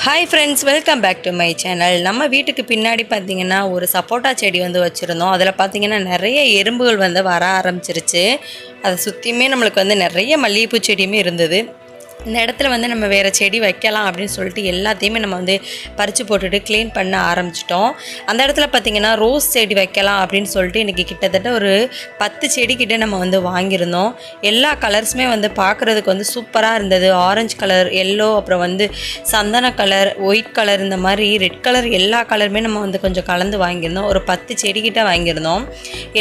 Hi friends, welcome back to my channel. நம்ம வீட்டுக்கு பின்னாடி பார்த்தீங்கன்னா ஒரு சப்போட்டா செடி வச்சுருந்தோம். அதில் பார்த்தீங்கன்னா நிறைய எறும்புகள் வர ஆரம்பிச்சிருச்சு. அதை சுற்றியுமே நம்மளுக்கு நிறைய மல்லிகைப்பூ செடியுமே இருந்தது. இந்த இடத்துல நம்ம வேறு செடி வைக்கலாம் அப்படின்னு சொல்லிட்டு எல்லாத்தையுமே நம்ம பறித்து போட்டுட்டு க்ளீன் பண்ண ஆரம்பிச்சிட்டோம். அந்த இடத்துல பார்த்திங்கன்னா ரோஸ் செடி வைக்கலாம் அப்படின்னு சொல்லிட்டு இன்றைக்கி கிட்டத்தட்ட ஒரு 10 செடிக்கிட்ட நம்ம வாங்கியிருந்தோம். எல்லா கலர்ஸுமே பார்க்குறதுக்கு சூப்பராக இருந்தது. ஆரஞ்சு கலர், எல்லோ, அப்புறம் சந்தன கலர், ஒயிட் கலர், இந்த மாதிரி ரெட் கலர், எல்லா கலருமே நம்ம கொஞ்சம் கலந்து வாங்கியிருந்தோம். ஒரு 10 செடிக்கிட்ட வாங்கியிருந்தோம்.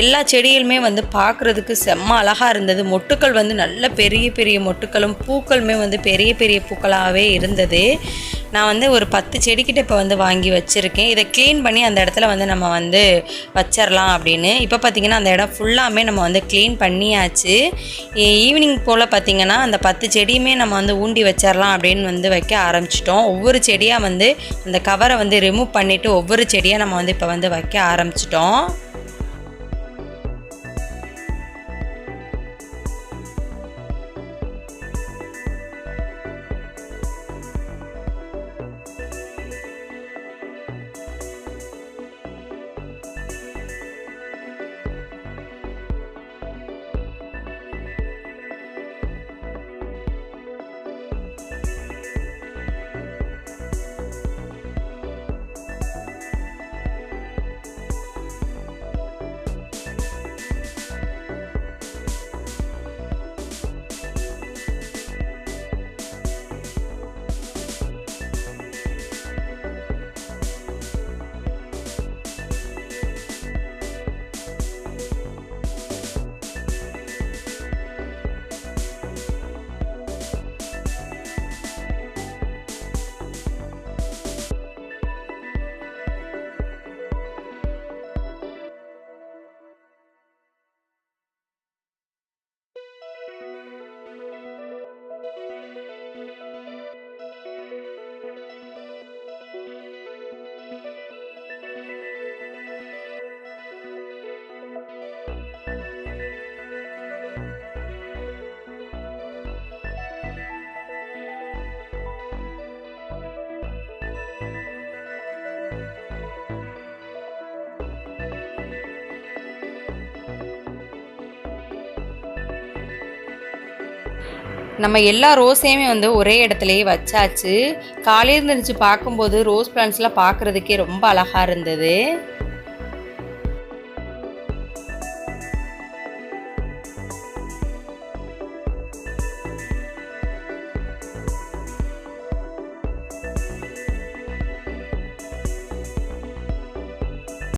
எல்லா செடிகளுமே பார்க்குறதுக்கு செம்ம அழகாக இருந்தது. மொட்டுக்கள் நல்ல பெரிய பெரிய மொட்டுக்களும் பூக்களுமே பெரிய பெரிய பூக்களாகவே இருந்தது. நான் ஒரு 10 செடிக்கிட்ட இப்போ வாங்கி வச்சுருக்கேன். இதை க்ளீன் பண்ணி அந்த இடத்துல நம்ம வச்சிடலாம் அப்படின்னு. இப்போ பார்த்திங்கன்னா அந்த இடம் ஃபுல்லாமே நம்ம க்ளீன் பண்ணியாச்சு. ஈவினிங் போல் பார்த்திங்கன்னா அந்த 10 செடியுமே நம்ம ஊண்டி வச்சிடலாம் அப்படின்னு வைக்க ஆரம்பிச்சிட்டோம். ஒவ்வொரு செடியாக அந்த கவரை ரிமூவ் பண்ணிவிட்டு ஒவ்வொரு செடியாக நம்ம இப்போ வைக்க ஆரம்பிச்சிட்டோம். நம்ம எல்லா ரோஸையுமே ஒரே இடத்துலையே வச்சாச்சு. காலையில் இருந்துச்சு பார்க்கும்போது ரோஸ் பிளான்ட்ஸ்லாம் பார்க்குறதுக்கே ரொம்ப அழகாக இருந்தது.